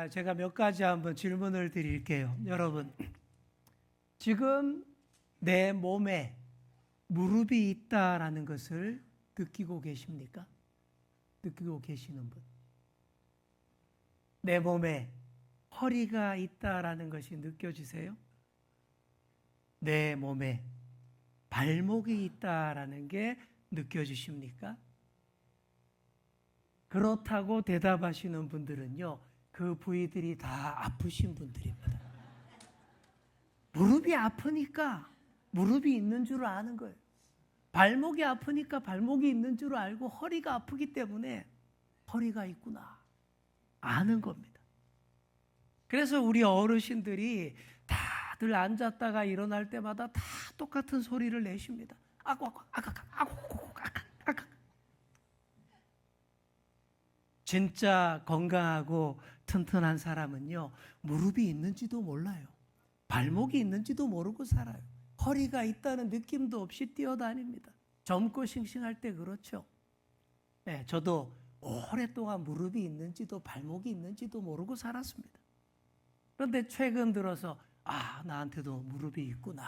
제가 몇 가지 한번 질문을 드릴게요. 여러분, 지금 내 몸에 무릎이 있다라는 것을 느끼고 계십니까? 느끼고 계시는 분? 내 몸에 허리가 있다라는 것이 느껴지세요? 내 몸에 발목이 있다라는 게 느껴지십니까? 그렇다고 대답하시는 분들은요, 그 부위들이 다 아프신 분들입니다. 무릎이 아프니까 무릎이 있는 줄 아는 거예요. 발목이 아프니까 발목이 있는 줄 알고 허리가 아프기 때문에 허리가 있구나 아는 겁니다. 그래서 우리 어르신들이 다들 앉았다가 일어날 때마다 다 똑같은 소리를 내십니다. 진짜 건강하고 튼튼한 사람은요, 무릎이 있는지도 몰라요. 발목이 있는지도 모르고 살아요. 허리가 있다는 느낌도 없이 뛰어다닙니다. 젊고 싱싱할 때 그렇죠. 네, 저도 오랫동안 무릎이 있는지도 발목이 있는지도 모르고 살았습니다. 그런데 최근 들어서 나한테도 무릎이 있구나,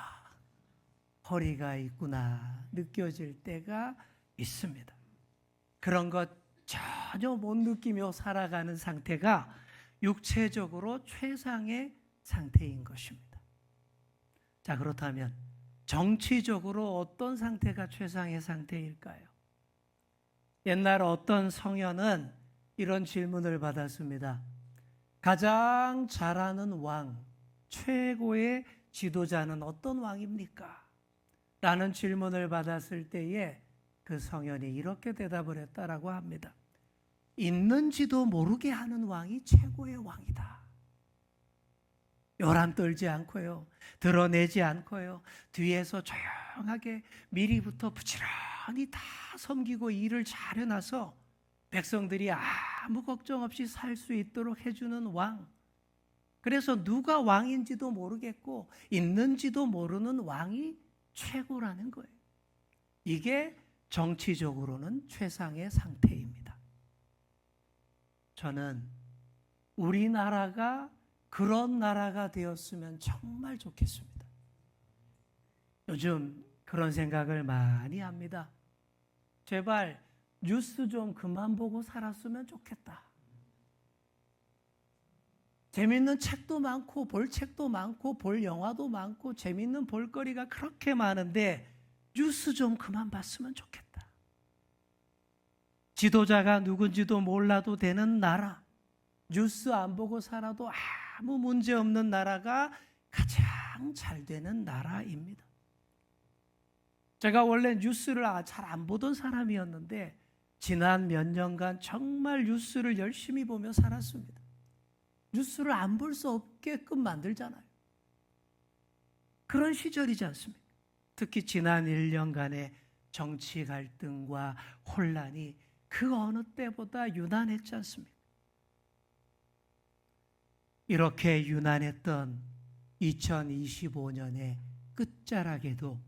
허리가 있구나 느껴질 때가 있습니다. 그런 것 전혀 못 느끼며 살아가는 상태가 육체적으로 최상의 상태인 것입니다. 자, 그렇다면 정치적으로 어떤 상태가 최상의 상태일까요? 옛날 어떤 성현은 이런 질문을 받았습니다. 가장 잘하는 왕, 최고의 지도자는 어떤 왕입니까? 라는 질문을 받았을 때에 그 성현이 이렇게 대답을 했다라고 합니다. 있는지도 모르게 하는 왕이 최고의 왕이다. 요란 떨지 않고요, 드러내지 않고요, 뒤에서 조용하게 미리부터 부지런히 다 섬기고 일을 잘 해놔서 백성들이 아무 걱정 없이 살 수 있도록 해주는 왕. 그래서 누가 왕인지도 모르겠고 있는지도 모르는 왕이 최고라는 거예요. 이게 정치적으로는 최상의 상태입니다. 저는 우리나라가 그런 나라가 되었으면 정말 좋겠습니다. 요즘 그런 생각을 많이 합니다. 제발 뉴스 좀 그만 보고 살았으면 좋겠다. 재밌는 책도 많고 볼 책도 많고 볼 영화도 많고 재밌는 볼거리가 그렇게 많은데 뉴스 좀 그만 봤으면 좋겠다. 지도자가 누군지도 몰라도 되는 나라, 뉴스 안 보고 살아도 아무 문제 없는 나라가 가장 잘 되는 나라입니다. 제가 원래 뉴스를 잘 안 보던 사람이었는데 지난 몇 년간 정말 뉴스를 열심히 보며 살았습니다. 뉴스를 안 볼 수 없게끔 만들잖아요. 그런 시절이지 않습니까? 특히 지난 1년간의 정치 갈등과 혼란이 그 어느 때보다 유난했지 않습니까? 이렇게 유난했던 2025년의 끝자락에도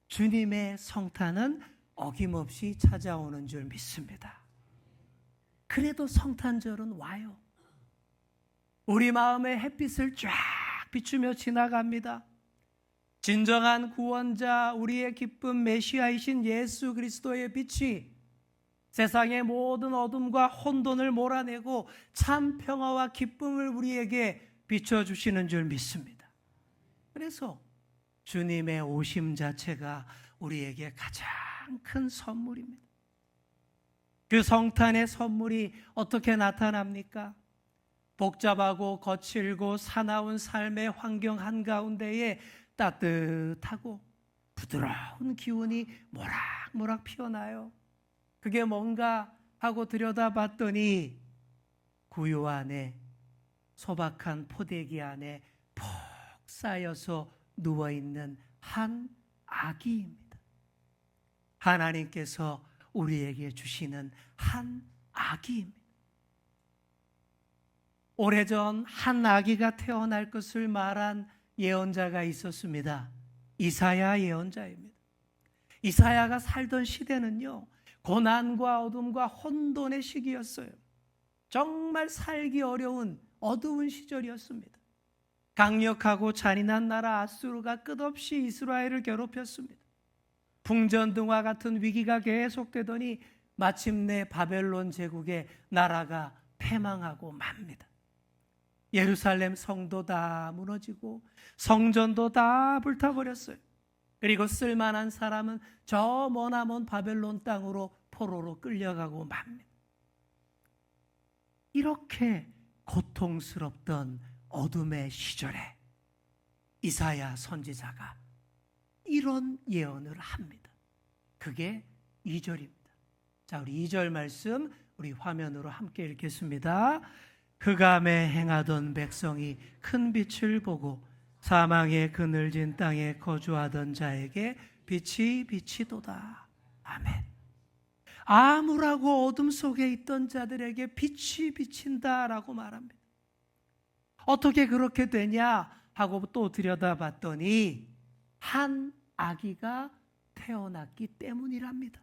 주님의 성탄은 어김없이 찾아오는 줄 믿습니다. 그래도 성탄절은 와요. 우리 마음에 햇빛을 쫙 비추며 지나갑니다. 진정한 구원자, 우리의 기쁜 메시아이신 예수 그리스도의 빛이 세상의 모든 어둠과 혼돈을 몰아내고 참 평화와 기쁨을 우리에게 비춰주시는 줄 믿습니다. 그래서 주님의 오심 자체가 우리에게 가장 큰 선물입니다. 그 성탄의 선물이 어떻게 나타납니까? 복잡하고 거칠고 사나운 삶의 환경 한가운데에 따뜻하고 부드러운 기운이 모락모락 피어나요. 그게 뭔가 하고 들여다봤더니 구유 안에, 소박한 포대기 안에 푹 쌓여서 누워있는 한 아기입니다. 하나님께서 우리에게 주시는 한 아기입니다. 오래전 한 아기가 태어날 것을 말한 예언자가 있었습니다. 이사야 예언자입니다. 이사야가 살던 시대는요, 고난과 어둠과 혼돈의 시기였어요. 정말 살기 어려운 어두운 시절이었습니다. 강력하고 잔인한 나라 아수르가 끝없이 이스라엘을 괴롭혔습니다. 풍전등화 같은 위기가 계속되더니 마침내 바벨론 제국의 나라가 패망하고 맙니다. 예루살렘 성도 다 무너지고 성전도 다 불타버렸어요. 그리고 쓸만한 사람은 저 머나먼 바벨론 땅으로 포로로 끌려가고 맙니다. 이렇게 고통스럽던 어둠의 시절에 이사야 선지자가 이런 예언을 합니다. 그게 2절입니다. 자, 우리 2절 말씀 우리 화면으로 함께 읽겠습니다. 흑암에 행하던 백성이 큰 빛을 보고 사망의 그늘진 땅에 거주하던 자에게 빛이 비치도다. 아멘. 암울하고 어둠 속에 있던 자들에게 빛이 비친다라고 말합니다. 어떻게 그렇게 되냐 하고 또 들여다봤더니 한 아기가 태어났기 때문이랍니다.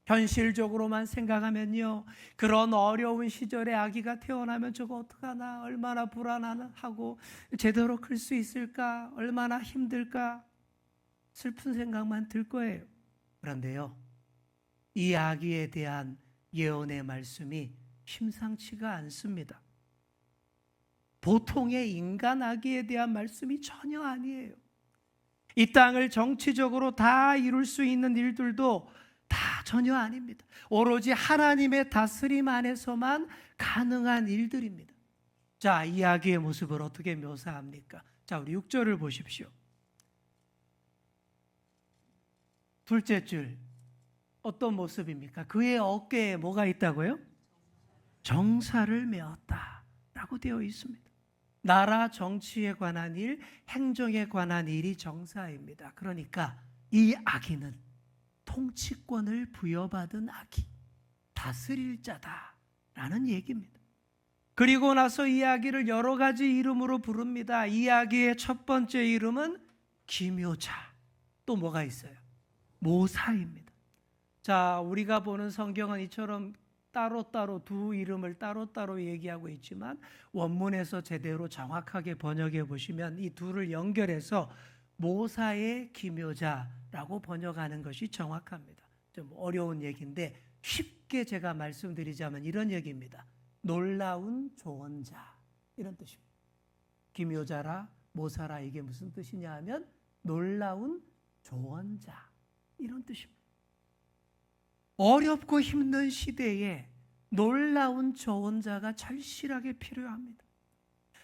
현실적으로만 생각하면요, 그런 어려운 시절에 아기가 태어나면 저거 어떡하나, 얼마나 불안하고 제대로 클 수 있을까, 얼마나 힘들까, 슬픈 생각만 들 거예요. 그런데요, 이 아기에 대한 예언의 말씀이 심상치가 않습니다. 보통의 인간 아기에 대한 말씀이 전혀 아니에요. 이 땅을 정치적으로 다 이룰 수 있는 일들도 다 전혀 아닙니다. 오로지 하나님의 다스림 안에서만 가능한 일들입니다. 자, 이 아기의 모습을 어떻게 묘사합니까? 자, 우리 6절을 보십시오. 둘째 줄, 어떤 모습입니까? 그의 어깨에 뭐가 있다고요? 정사를 메었다 라고 되어 있습니다. 나라 정치에 관한 일, 행정에 관한 일이 정사입니다. 그러니까 이 아기는 통치권을 부여받은 아기, 다스릴 자다라는 얘기입니다. 그리고 나서 이 아기를 여러 가지 이름으로 부릅니다. 이 아기의 첫 번째 이름은 기묘자. 또 뭐가 있어요? 모사입니다. 자, 우리가 보는 성경은 이처럼 따로따로 두 이름을 따로따로 얘기하고 있지만 원문에서 제대로 정확하게 번역해 보시면 이 둘을 연결해서 모사의 기묘자라고 번역하는 것이 정확합니다. 좀 어려운 얘기인데 쉽게 제가 말씀드리자면 이런 얘기입니다. 놀라운 조언자, 이런 뜻입니다. 기묘자라 모사라 이게 무슨 뜻이냐 하면 놀라운 조언자, 이런 뜻입니다. 어렵고 힘든 시대에 놀라운 조언자가 절실하게 필요합니다.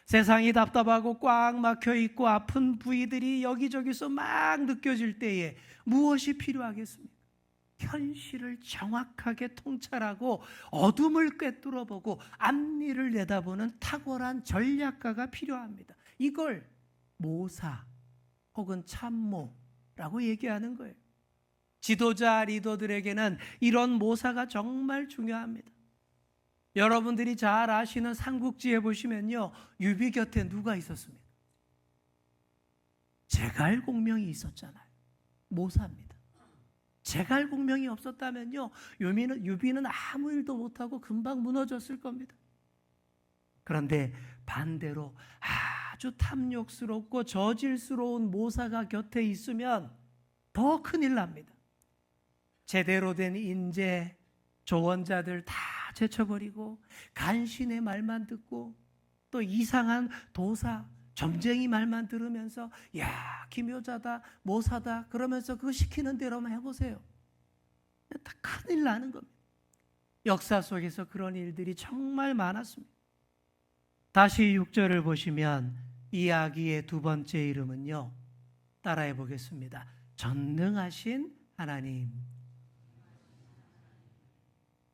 세상이 답답하고 꽉 막혀 있고 아픈 부위들이 여기저기서 막 느껴질 때에 무엇이 필요하겠습니까? 현실을 정확하게 통찰하고 어둠을 꿰뚫어보고 앞일을 내다보는 탁월한 전략가가 필요합니다. 이걸 모사 혹은 참모라고 얘기하는 거예요. 지도자 리더들에게는 이런 모사가 정말 중요합니다. 여러분들이 잘 아시는 삼국지에 보시면요, 유비 곁에 누가 있었습니까? 제갈공명이 있었잖아요. 모사입니다. 제갈공명이 없었다면요, 유비는 아무 일도 못하고 금방 무너졌을 겁니다. 그런데 반대로 아주 탐욕스럽고 저질스러운 모사가 곁에 있으면 더 큰일 납니다. 제대로 된 인재, 조언자들 다 제쳐버리고 간신의 말만 듣고 또 이상한 도사, 점쟁이 말만 들으면서 야, 기묘자다, 모사다 그러면서 그거 시키는 대로만 해보세요. 다 큰일 나는 겁니다. 역사 속에서 그런 일들이 정말 많았습니다. 다시 6절을 보시면 이 아기의 두 번째 이름은요, 따라해 보겠습니다. 전능하신 하나님.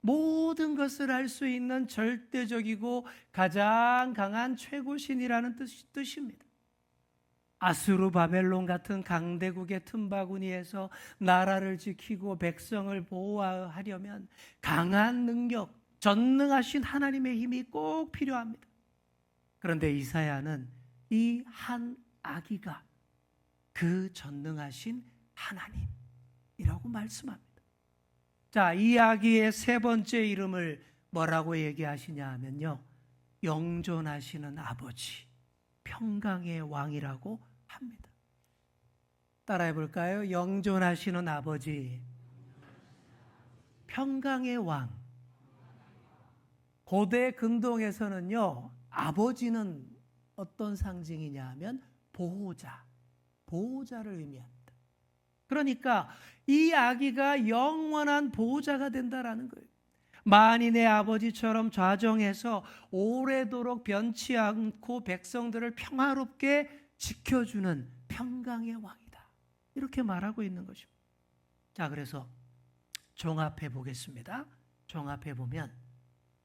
모든 것을 알 수 있는 절대적이고 가장 강한 최고신이라는 뜻입니다. 아수르 바벨론 같은 강대국의 틈바구니에서 나라를 지키고 백성을 보호하려면 강한 능력, 전능하신 하나님의 힘이 꼭 필요합니다. 그런데 이사야는 이 한 아기가 그 전능하신 하나님이라고 말씀합니다. 자, 이 아기의 세 번째 이름을 뭐라고 얘기하시냐 하면요, 영존하시는 아버지, 평강의 왕이라고 합니다. 따라해 볼까요? 영존하시는 아버지, 평강의 왕. 고대 근동에서는요, 아버지는 어떤 상징이냐 하면 보호자를 의미합니다. 그러니까 이 아기가 영원한 보호자가 된다라는 거예요. 만인의 아버지처럼 좌정해서 오래도록 변치 않고 백성들을 평화롭게 지켜주는 평강의 왕이다, 이렇게 말하고 있는 것입니다. 자, 그래서 종합해 보겠습니다. 종합해 보면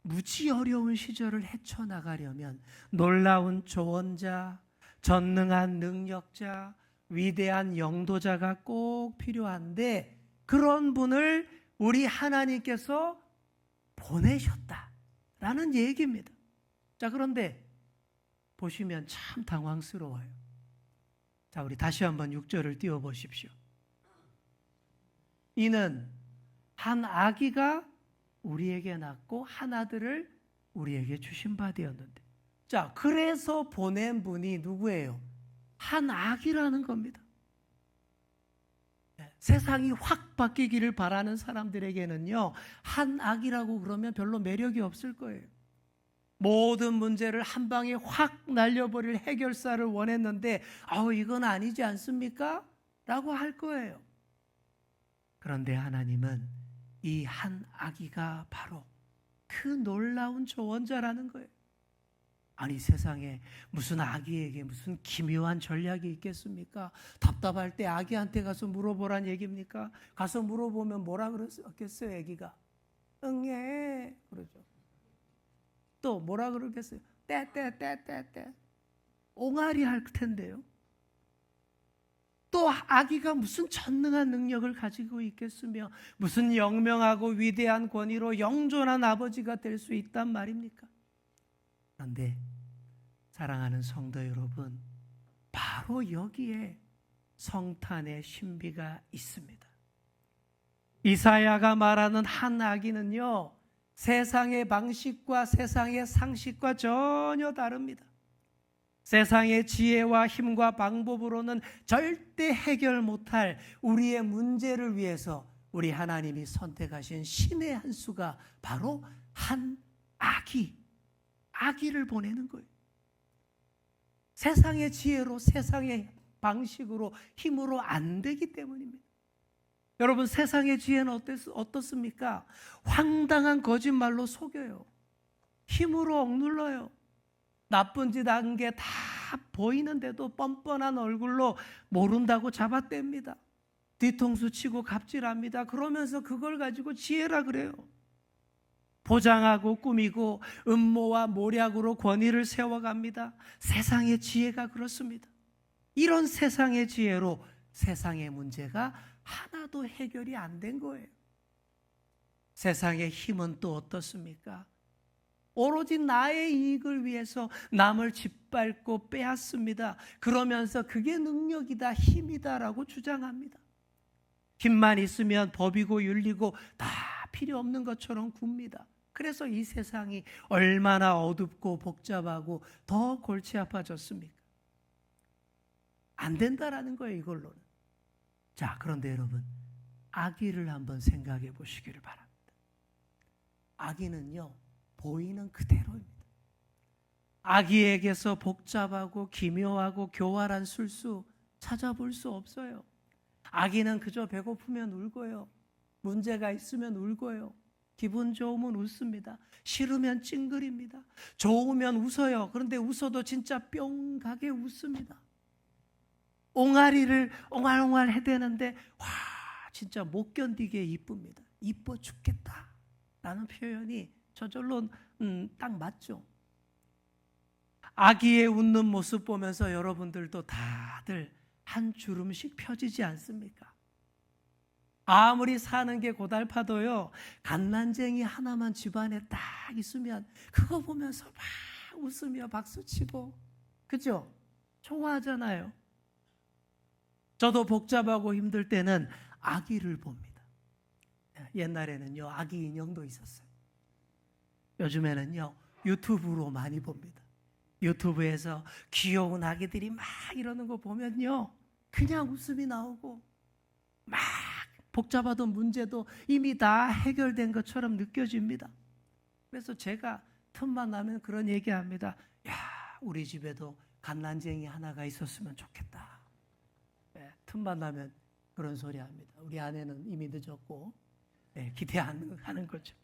무지 어려운 시절을 헤쳐나가려면 놀라운 조언자, 전능한 능력자, 위대한 영도자가 꼭 필요한데, 그런 분을 우리 하나님께서 보내셨다라는 얘기입니다. 자, 그런데 보시면 참 당황스러워요. 자, 우리 다시 한번 6절을 띄워 보십시오. 이는 한 아기가 우리에게 낳고 한 아들을 우리에게 주신 바 되었는데, 자, 그래서 보낸 분이 누구예요? 한 아기라는 겁니다. 세상이 확 바뀌기를 바라는 사람들에게는요, 한 아기라고 그러면 별로 매력이 없을 거예요. 모든 문제를 한 방에 확 날려버릴 해결사를 원했는데, 이건 아니지 않습니까? 라고 할 거예요. 그런데 하나님은 이 한 아기가 바로 그 놀라운 조언자라는 거예요. 아니, 세상에 무슨 아기에게 무슨 기묘한 전략이 있겠습니까? 답답할 때 아기한테 가서 물어보란 얘기입니까? 가서 물어보면 뭐라 그러겠어요, 아기가? 응애 그러죠. 또 뭐라 그러겠어요? 떼 옹알이 할 텐데요. 또 아기가 무슨 전능한 능력을 가지고 있겠으며 무슨 영명하고 위대한 권위로 영존한 아버지가 될 수 있단 말입니까? 그런데 사랑하는 성도 여러분, 바로 여기에 성탄의 신비가 있습니다. 이사야가 말하는 한 아기는요, 세상의 방식과 세상의 상식과 전혀 다릅니다. 세상의 지혜와 힘과 방법으로는 절대 해결 못할 우리의 문제를 위해서 우리 하나님이 선택하신 신의 한 수가 바로 한 아기를 보내는 거예요. 세상의 지혜로, 세상의 방식으로, 힘으로 안 되기 때문입니다. 여러분, 세상의 지혜는 어떻습니까? 황당한 거짓말로 속여요. 힘으로 억눌러요. 나쁜 짓 한 게 다 보이는데도 뻔뻔한 얼굴로 모른다고 잡아댑니다. 뒤통수 치고 갑질합니다. 그러면서 그걸 가지고 지혜라 그래요. 포장하고 꾸미고 음모와 모략으로 권위를 세워갑니다. 세상의 지혜가 그렇습니다. 이런 세상의 지혜로 세상의 문제가 하나도 해결이 안 된 거예요. 세상의 힘은 또 어떻습니까? 오로지 나의 이익을 위해서 남을 짓밟고 빼앗습니다. 그러면서 그게 능력이다, 힘이다라고 주장합니다. 힘만 있으면 법이고 윤리고 다 필요 없는 것처럼 굽니다. 그래서 이 세상이 얼마나 어둡고 복잡하고 더 골치 아파졌습니까? 안 된다라는 거예요, 이걸로는. 자, 그런데 여러분, 아기를 한번 생각해 보시기를 바랍니다. 아기는요, 보이는 그대로입니다. 아기에게서 복잡하고 기묘하고 교활한 술수 찾아볼 수 없어요. 아기는 그저 배고프면 울고요. 문제가 있으면 울고요. 기분 좋으면 웃습니다. 싫으면 찡그립니다. 좋으면 웃어요. 그런데 웃어도 진짜 뿅 가게 웃습니다. 옹알이를 옹알옹알 해대는데 와, 진짜 못 견디게 이쁩니다. 이뻐 죽겠다 라는 표현이 저절로 딱 맞죠. 아기의 웃는 모습 보면서 여러분들도 다들 한 주름씩 펴지지 않습니까? 아무리 사는 게 고달파도요, 갓난쟁이 하나만 집안에 딱 있으면 그거 보면서 막 웃으며 박수치고, 그죠? 좋아하잖아요. 저도 복잡하고 힘들 때는 아기를 봅니다. 옛날에는요, 아기 인형도 있었어요. 요즘에는요, 유튜브로 많이 봅니다. 유튜브에서 귀여운 아기들이 막 이러는 거 보면요, 그냥 웃음이 나오고 막 복잡하던 문제도 이미 다 해결된 것처럼 느껴집니다. 그래서 제가 틈만 나면 그런 얘기합니다. 야, 우리 집에도 갓난쟁이 하나가 있었으면 좋겠다. 네, 틈만 나면 그런 소리 합니다. 우리 아내는 이미 늦었고, 네, 기대하는 거죠.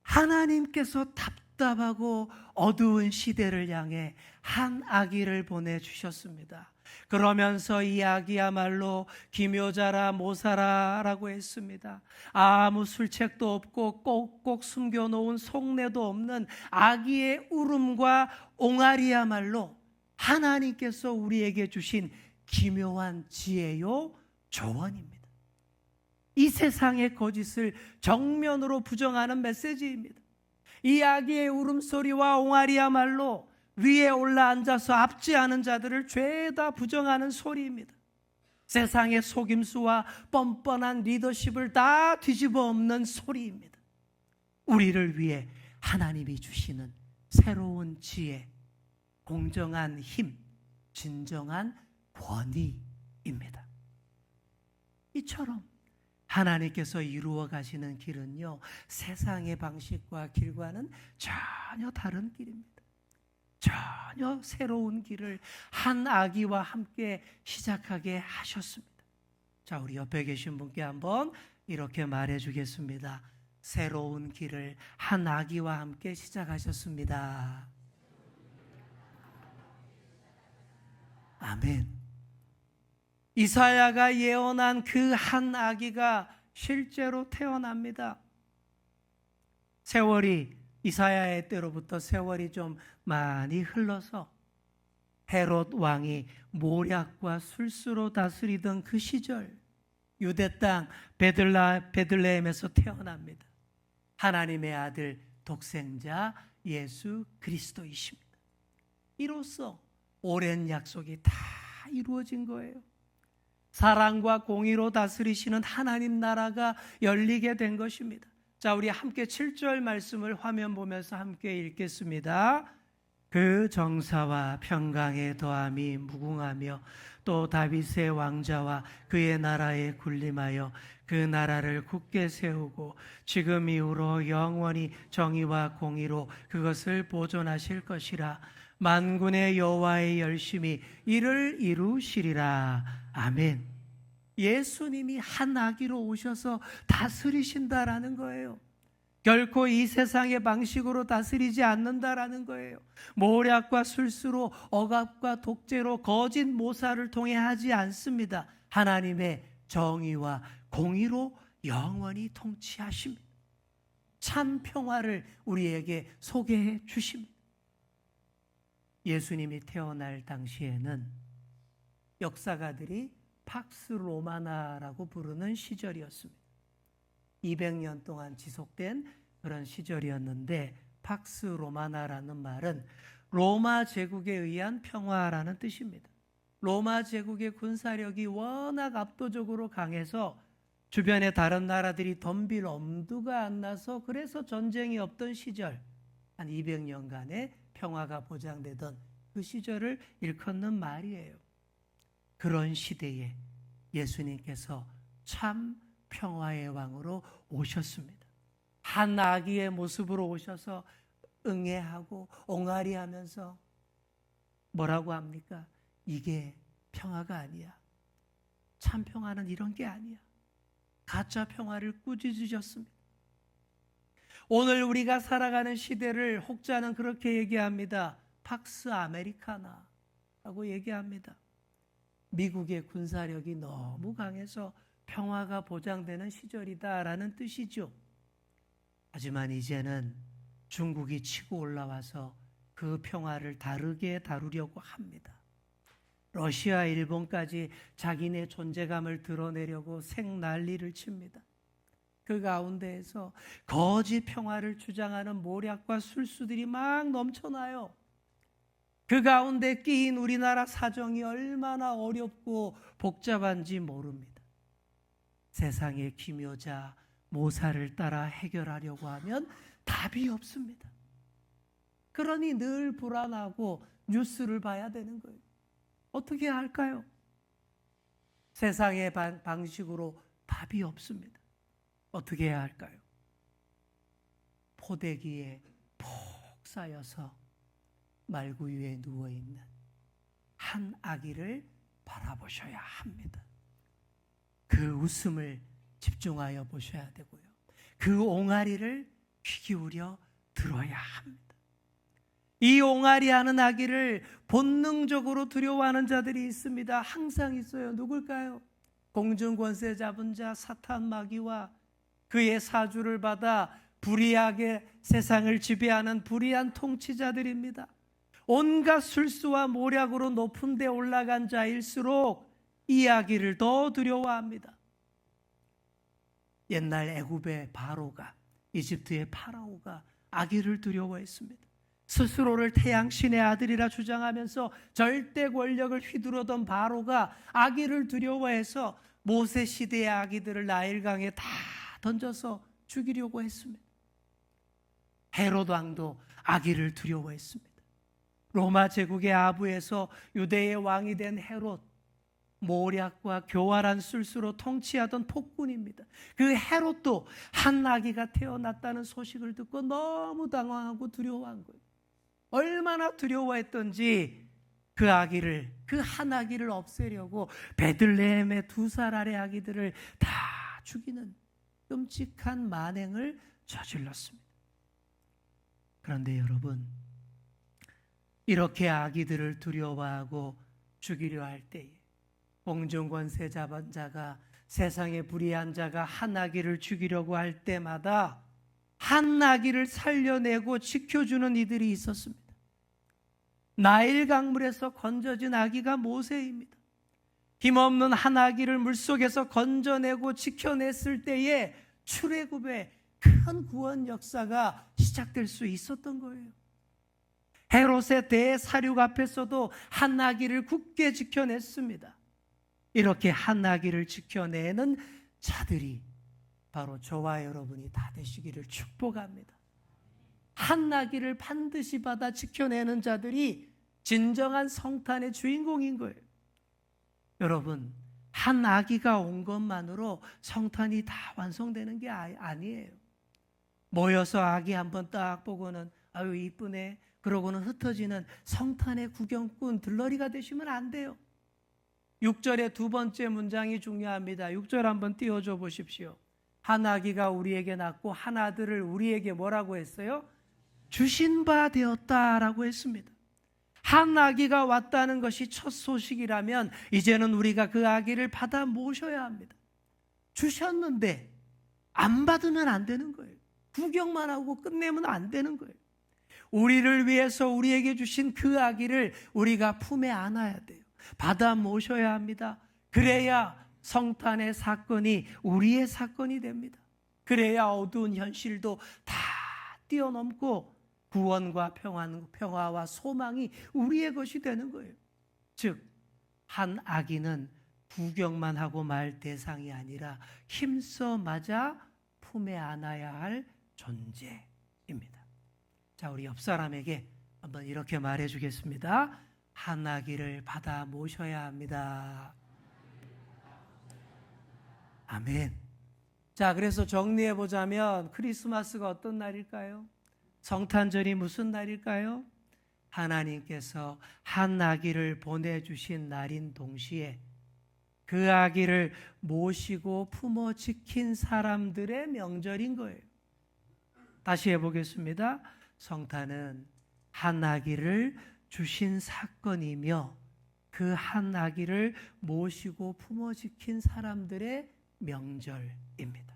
하나님께서 답답하고 어두운 시대를 향해 한 아기를 보내주셨습니다. 그러면서 이 아기야말로 기묘자라 모사라라고 했습니다. 아무 술책도 없고 꼭꼭 숨겨놓은 속내도 없는 아기의 울음과 옹알이야말로 하나님께서 우리에게 주신 기묘한 지혜요 조언입니다. 이 세상의 거짓을 정면으로 부정하는 메시지입니다. 이 아기의 울음소리와 옹알이야말로 위에 올라앉아서 앞지 않은 자들을 죄다 부정하는 소리입니다. 세상의 속임수와 뻔뻔한 리더십을 다 뒤집어 엎는 소리입니다. 우리를 위해 하나님이 주시는 새로운 지혜, 공정한 힘, 진정한 권위입니다. 이처럼 하나님께서 이루어 가시는 길은요, 세상의 방식과 길과는 전혀 다른 길입니다. 전혀 새로운 길을 한 아기와 함께 시작하게 하셨습니다. 자, 우리 옆에 계신 분께 한번 이렇게 말해 주겠습니다. 새로운 길을 한 아기와 함께 시작하셨습니다. 아멘. 이사야가 예언한 그 한 아기가 실제로 태어납니다. 세월이, 이사야의 때로부터 세월이 좀 많이 흘러서 헤롯 왕이 모략과 술수로 다스리던 그 시절, 유대 땅 베들레헴에서 태어납니다. 하나님의 아들 독생자 예수 그리스도이십니다. 이로써 오랜 약속이 다 이루어진 거예요. 사랑과 공의로 다스리시는 하나님 나라가 열리게 된 것입니다. 자, 우리 함께 7절 말씀을 화면 보면서 함께 읽겠습니다. 그 정사와 평강의 더함이 무궁하며 또 다윗의 왕자와 그의 나라에 군림하여 그 나라를 굳게 세우고 지금 이후로 영원히 정의와 공의로 그것을 보존하실 것이라. 만군의 여호와의 열심히 이를 이루시리라. 아멘. 예수님이 한 아기로 오셔서 다스리신다라는 거예요. 결코 이 세상의 방식으로 다스리지 않는다라는 거예요. 모략과 술수로, 억압과 독재로, 거짓 모사를 통해 하지 않습니다. 하나님의 정의와 공의로 영원히 통치하십니다. 참 평화를 우리에게 소개해 주십니다. 예수님이 태어날 당시에는 역사가들이 팍스 로마나라고 부르는 시절이었습니다. 200년 동안 지속된 그런 시절이었는데, 팍스 로마나라는 말은 로마 제국에 의한 평화라는 뜻입니다. 로마 제국의 군사력이 워낙 압도적으로 강해서 주변의 다른 나라들이 덤빌 엄두가 안 나서, 그래서 전쟁이 없던 시절, 한 200년간의 평화가 보장되던 그 시절을 일컫는 말이에요. 그런 시대에 예수님께서 참 평화의 왕으로 오셨습니다. 한 아기의 모습으로 오셔서 응애하고 옹알이하면서 뭐라고 합니까? 이게 평화가 아니야. 참 평화는 이런 게 아니야. 가짜 평화를 꾸짖으셨습니다. 오늘 우리가 살아가는 시대를 혹자는 그렇게 얘기합니다. 팍스 아메리카나라고 얘기합니다. 미국의 군사력이 너무 강해서 평화가 보장되는 시절이다라는 뜻이죠. 하지만 이제는 중국이 치고 올라와서 그 평화를 다르게 다루려고 합니다. 러시아, 일본까지 자기네 존재감을 드러내려고 생난리를 칩니다. 그 가운데에서 거짓 평화를 주장하는 모략과 술수들이 막 넘쳐나요. 그 가운데 끼인 우리나라 사정이 얼마나 어렵고 복잡한지 모릅니다. 세상의 기묘자 모사를 따라 해결하려고 하면 답이 없습니다. 그러니 늘 불안하고 뉴스를 봐야 되는 거예요. 어떻게 해야 할까요? 세상의 방식으로 답이 없습니다. 어떻게 해야 할까요? 포대기에 푹 쌓여서 말구 위에 누워있는 한 아기를 바라보셔야 합니다. 그 웃음을 집중하여 보셔야 되고요. 그 옹알이를 귀 기울여 들어야 합니다. 이 옹알이하는 아기를 본능적으로 두려워하는 자들이 있습니다. 항상 있어요. 누굴까요? 공중권세 잡은 자 사탄 마귀와 그의 사주를 받아 불의하게 세상을 지배하는 불의한 통치자들입니다. 온갖 술수와 모략으로 높은 데 올라간 자일수록 이 아기를 더 두려워합니다. 옛날 애굽의 바로가, 이집트의 파라오가 아기를 두려워했습니다. 스스로를 태양신의 아들이라 주장하면서 절대 권력을 휘두르던 바로가 아기를 두려워해서 모세 시대의 아기들을 나일강에 다 던져서 죽이려고 했습니다. 헤롯 왕도 아기를 두려워했습니다. 로마 제국의 아부에서 유대의 왕이 된 헤롯, 모략과 교활한 술수로 통치하던 폭군입니다. 그 헤롯도 한 아기가 태어났다는 소식을 듣고 너무 당황하고 두려워한 거예요. 얼마나 두려워했던지 그 한 아기를 없애려고 베들레헴의 2살 아래 아기들을 다 죽이는 끔찍한 만행을 저질렀습니다. 그런데 여러분, 이렇게 아기들을 두려워하고 죽이려 할 때에 공중권세 잡은 자가, 세상의 불의한 자가 한 아기를 죽이려고 할 때마다 한 아기를 살려내고 지켜주는 이들이 있었습니다. 나일 강물에서 건져진 아기가 모세입니다. 힘없는 한 아기를 물속에서 건져내고 지켜냈을 때에 출애굽의 큰 구원 역사가 시작될 수 있었던 거예요. 헤롯의 대사륙 앞에서도 한 아기를 굳게 지켜냈습니다. 이렇게 한 아기를 지켜내는 자들이 바로 저와 여러분이 다 되시기를 축복합니다. 한 아기를 반드시 받아 지켜내는 자들이 진정한 성탄의 주인공인 거예요. 여러분, 한 아기가 온 것만으로 성탄이 다 완성되는 게 아니에요. 모여서 아기 한번 딱 보고는 아유 이쁘네 그러고는 흩어지는 성탄의 구경꾼 들러리가 되시면 안 돼요. 6절의 두 번째 문장이 중요합니다. 6절 한번 띄워줘 보십시오. 한 아기가 우리에게 낳고 한 아들을 우리에게 뭐라고 했어요? 주신 바 되었다라고 했습니다. 한 아기가 왔다는 것이 첫 소식이라면 이제는 우리가 그 아기를 받아 모셔야 합니다. 주셨는데 안 받으면 안 되는 거예요. 구경만 하고 끝내면 안 되는 거예요. 우리를 위해서 우리에게 주신 그 아기를 우리가 품에 안아야 돼요. 받아 모셔야 합니다. 그래야 성탄의 사건이 우리의 사건이 됩니다. 그래야 어두운 현실도 다 뛰어넘고 구원과 평화와 소망이 우리의 것이 되는 거예요. 즉, 한 아기는 구경만 하고 말 대상이 아니라 힘써 맞아 품에 안아야 할 존재입니다. 자, 우리 옆 사람에게 한번 이렇게 말해 주겠습니다. 한 아기를 받아 모셔야 합니다. 아멘. 자, 그래서 정리해 보자면 크리스마스가 어떤 날일까요? 성탄절이 무슨 날일까요? 하나님께서 한 아기를 보내주신 날인 동시에 그 아기를 모시고 품어 지킨 사람들의 명절인 거예요. 다시 해보겠습니다. 성탄은 한 아기를 주신 사건이며 그 한 아기를 모시고 품어 지킨 사람들의 명절입니다.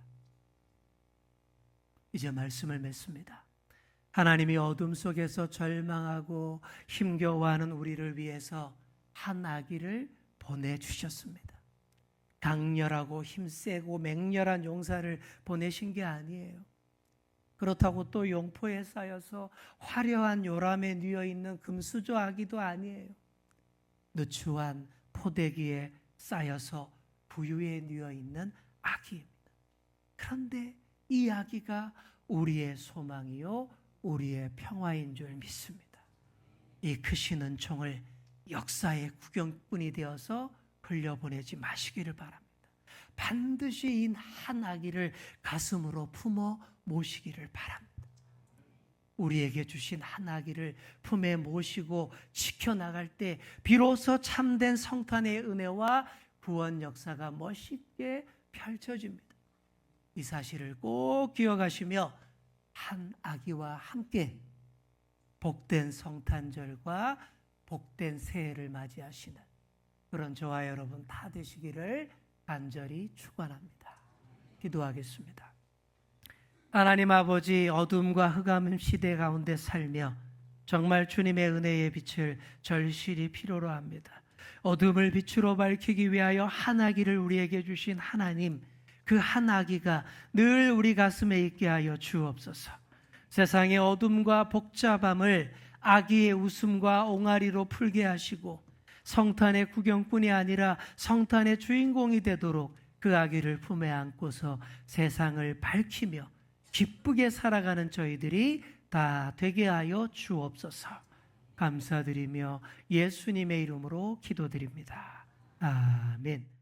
이제 말씀을 맺습니다. 하나님이 어둠 속에서 절망하고 힘겨워하는 우리를 위해서 한 아기를 보내주셨습니다. 강렬하고 힘세고 맹렬한 용사를 보내신 게 아니에요. 그렇다고 또 용포에 쌓여서 화려한 요람에 뉘어있는 금수저 아기도 아니에요. 누추한 포대기에 쌓여서 부유에 뉘어있는 아기입니다. 그런데 이 아기가 우리의 소망이요 우리의 평화인 줄 믿습니다. 이 크신 은총을 역사의 구경꾼이 되어서 흘려보내지 마시기를 바랍니다. 반드시 이 한 아기를 가슴으로 품어 모시기를 바랍니다. 우리에게 주신 한 아기를 품에 모시고 지켜나갈 때 비로소 참된 성탄의 은혜와 구원 역사가 멋있게 펼쳐집니다. 이 사실을 꼭 기억하시며 한 아기와 함께 복된 성탄절과 복된 새해를 맞이하시는 그런 저와 여러분 다 되시기를 간절히 축원합니다. 기도하겠습니다. 하나님 아버지, 어둠과 흑암 시대 가운데 살며 정말 주님의 은혜의 빛을 절실히 필요로 합니다. 어둠을 빛으로 밝히기 위하여 한 아기를 우리에게 주신 하나님, 그 한 아기가 늘 우리 가슴에 있게 하여 주옵소서. 세상의 어둠과 복잡함을 아기의 웃음과 옹알이로 풀게 하시고 성탄의 구경꾼이 아니라 성탄의 주인공이 되도록 그 아기를 품에 안고서 세상을 밝히며 기쁘게 살아가는 저희들이 다 되게 하여 주옵소서. 감사드리며 예수님의 이름으로 기도드립니다. 아멘.